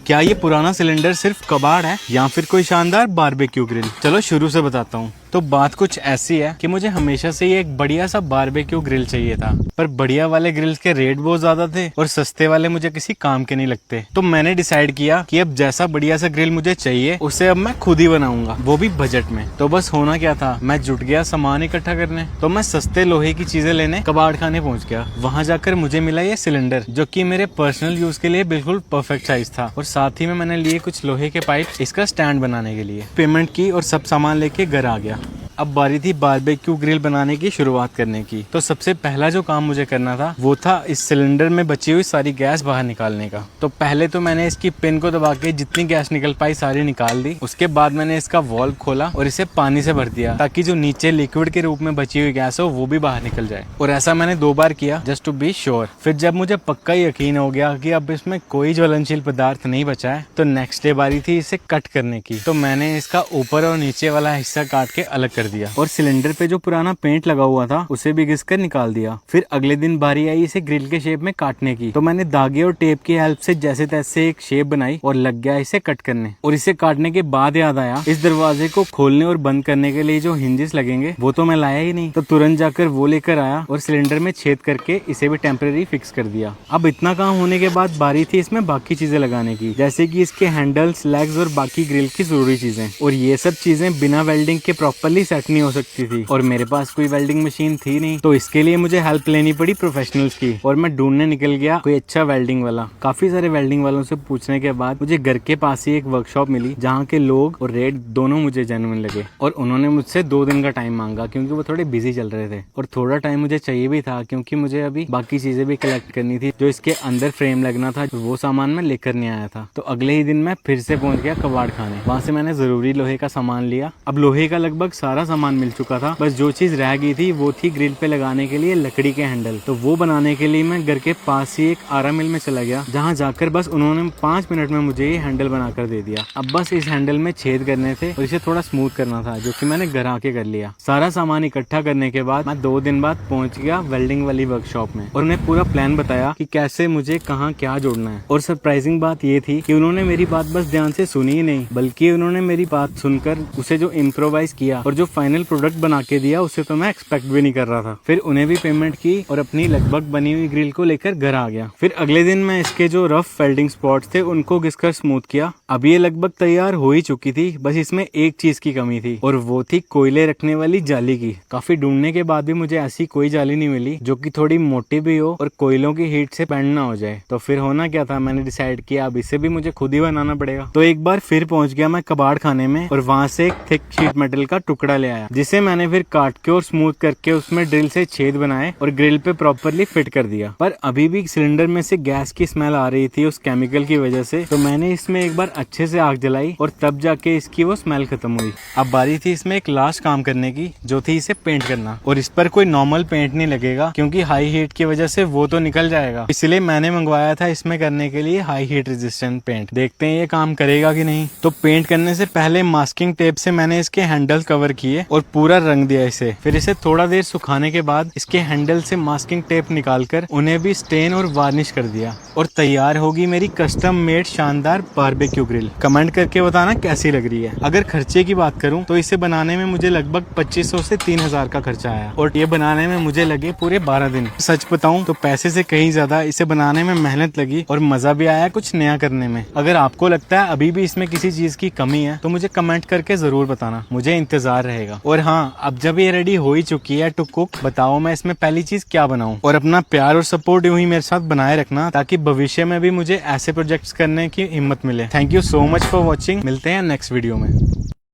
क्या ये पुराना सिलेंडर सिर्फ कबाड़ है या फिर कोई शानदार बारबेक्यू ग्रिल? चलो शुरू से बताता हूँ। तो बात कुछ ऐसी है कि मुझे हमेशा से ही एक बढ़िया सा बारबेक्यू ग्रिल चाहिए था, पर बढ़िया वाले ग्रिल्स के रेट बहुत ज्यादा थे और सस्ते वाले मुझे किसी काम के नहीं लगते। तो मैंने डिसाइड किया कि अब जैसा बढ़िया सा ग्रिल मुझे चाहिए उसे अब मैं खुद ही बनाऊंगा, वो भी बजट में। तो बस होना क्या था, मैं जुट गया सामान इकट्ठा करने। तो मैं सस्ते लोहे की चीजें लेने कबाड़ खाने पहुंच गया। वहां जाकर मुझे मिला ये सिलेंडर, जो कि मेरे पर्सनल यूज के लिए बिल्कुल परफेक्ट साइज था। और साथ ही में मैंने लिए कुछ लोहे के पाइप इसका स्टैंड बनाने के लिए। पेमेंट की और सब सामान लेके घर आ गया। अब बारी थी बारबेक्यू ग्रिल बनाने की शुरुआत करने की। तो सबसे पहला जो काम मुझे करना था वो था इस सिलेंडर में बची हुई सारी गैस बाहर निकालने का। तो पहले तो मैंने इसकी पिन को दबा के जितनी गैस निकल पाई सारी निकाल दी। उसके बाद मैंने इसका वॉल्व खोला और इसे पानी से भर दिया, ताकि जो नीचे लिक्विड के रूप में बची हुई गैस हो वो भी बाहर निकल जाए। और ऐसा मैंने 2 बार किया, जस्ट टू बी श्योर। फिर जब मुझे पक्का यकीन हो गया कि अब इसमें कोई ज्वलनशील पदार्थ नहीं बचा है, तो नेक्स्ट डे बारी थी इसे कट करने की। तो मैंने इसका ऊपर और नीचे वाला हिस्सा काट के अलग कर दिया और सिलेंडर पे जो पुराना पेंट लगा हुआ था उसे भी घिसकर निकाल दिया। फिर अगले दिन बारी आई इसे ग्रिल के शेप में काटने की। तो मैंने धागे और टेप की हेल्प से जैसे तैसे एक शेप बनाई और लग गया इसे कट करने। और इसे काटने के बाद याद आया, इस दरवाजे को खोलने और बंद करने के लिए जो हिंजेस लगेंगे वो तो मैं लाया ही नहीं। तो तुरंत जाकर वो लेकर आया और सिलेंडर में छेद करके इसे भी टेम्परेरी फिक्स कर दिया। अब इतना काम होने के बाद बारी थी इसमें बाकी चीजें लगाने की, जैसे कि इसके हैंडल्स, लेग्स और बाकी ग्रिल की जरूरी चीजें। और ये सब चीजें बिना वेल्डिंग के प्रॉपर्ली सेट नहीं हो सकती थी और मेरे पास कोई वेल्डिंग मशीन थी नहीं। तो इसके लिए मुझे हेल्प लेनी पड़ी प्रोफेशनल्स की और मैं ढूंढने निकल गया कोई अच्छा वेल्डिंग वाला। काफी सारे वेल्डिंग वालों से पूछने के बाद मुझे घर के पास ही एक वर्कशॉप मिली, जहाँ के लोग और रेट दोनों मुझे जेन्युइन लगे। और उन्होंने मुझसे 2 दिन का टाइम मांगा, क्योंकि वो थोड़े बिजी चल रहे थे। और थोड़ा टाइम मुझे चाहिए भी था, क्योंकि मुझे अभी बाकी चीजें भी कलेक्ट करनी थी। जो इसके अंदर फ्रेम लगना था वो सामान मैं लेकर नहीं आया था। तो अगले ही दिन मैं फिर से पहुंच गया कबाड़ खाने। वहां से मैंने जरूरी लोहे का सामान लिया। अब लोहे का लगभग सारा सामान मिल चुका था, बस जो चीज रह गई थी वो थी ग्रिल पे लगाने के लिए लकड़ी के हैंडल। तो वो बनाने के लिए मैं घर के पास ही एक आरा मिल में चला गया, जहाँ जाकर बस उन्होंने 5 मिनट में मुझे ये हैंडल बनाकर दे दिया। अब बस इस हैंडल में छेद करने थे और इसे थोड़ा स्मूथ करना था, जो कि मैंने घर आके कर लिया। सारा सामान इकट्ठा करने के बाद मैं 2 दिन बाद पहुंच गया वेल्डिंग वाली वर्कशॉप में और उन्हें पूरा प्लान बताया कि कैसे मुझे कहाँ क्या जोड़ना है। और सरप्राइजिंग बात ये थी कि उन्होंने मेरी बात बस ध्यान से सुनी ही नहीं, बल्कि उन्होंने मेरी बात सुनकर उसे जो इम्प्रोवाइज किया और जो फाइनल प्रोडक्ट बना के दिया उसे तो मैं एक्सपेक्ट भी नहीं कर रहा था। फिर उन्हें भी पेमेंट की और अपनी लगभग बनी हुई ग्रिल को लेकर घर आ गया। फिर अगले दिन मैं इसके जो रफ वेल्डिंग स्पॉट्स थे उनको घिसकर स्मूथ किया। अब ये लगभग तैयार हो ही चुकी थी, बस इसमें एक चीज की कमी थी और वो थी कोयले रखने वाली जाली की। काफी ढूंढने के बाद भी मुझे ऐसी कोई जाली नहीं मिली जो कि थोड़ी मोटी भी हो और कोयलों की हीट से बैंड ना हो जाए। तो फिर होना क्या था, मैंने डिसाइड किया अब इसे भी मुझे खुद ही बनाना पड़ेगा। तो एक बार फिर पहुंच गया मैं कबाड़ खाने में और वहां से एक थिक शीट मेटल का टुकड़ा ले आया, जिसे मैंने फिर काट के और स्मूथ करके उसमें ड्रिल से छेद बनाए और ग्रिल पे प्रॉपर्ली फिट कर दिया। पर अभी भी सिलेंडर में से गैस की स्मेल आ रही थी उस केमिकल की वजह से। तो मैंने इसमें एक बार अच्छे से आग जलाई और तब जाके इसकी वो स्मेल खत्म हुई। अब बारी थी इसमें एक लास्ट काम करने की, जो थी इसे पेंट करना। और इस पर कोई नॉर्मल पेंट नहीं लगेगा, क्योंकि हाई हीट की वजह से वो तो निकल जाएगा। इसलिए मैंने मंगवाया था इसमें करने के लिए हाई हीट रेजिस्टेंट पेंट। देखते हैं ये काम करेगा कि नहीं। तो पेंट करने से पहले मास्किंग टेप से मैंने इसके हैंडल कवर किए और पूरा रंग दिया इसे। फिर इसे थोड़ा देर सुखाने के बाद इसके हैंडल से मास्किंग टेप निकालकर उन्हें भी स्टेन और वार्निश कर दिया और तैयार होगी मेरी कस्टम मेड शानदार बारबेक्यू ग्रिल। कमेंट करके बताना कैसी लग रही है। अगर खर्चे की बात करूं तो इसे बनाने में मुझे लगभग 2500 से 3000 का खर्चा आया और ये बनाने में मुझे लगे पूरे 12 दिन। सच बताऊं तो पैसे से कहीं ज्यादा इसे बनाने में मेहनत लगी और मजा भी आया कुछ नया करने में। अगर आपको लगता है अभी भी इसमें किसी चीज की कमी है तो मुझे कमेंट करके जरूर बताना, मुझे इंतजार रहेगा। और हाँ, अब जब ये रेडी हो ही चुकी है टू कुक, बताओ मैं इसमें पहली चीज क्या बनाऊं। और अपना प्यार और सपोर्ट यूं ही मेरे साथ बनाए रखना, ताकि भविष्य में भी मुझे ऐसे प्रोजेक्ट्स करने की हिम्मत मिले। Thank you so much for watching. मिलते हैं नेक्स्ट वीडियो में।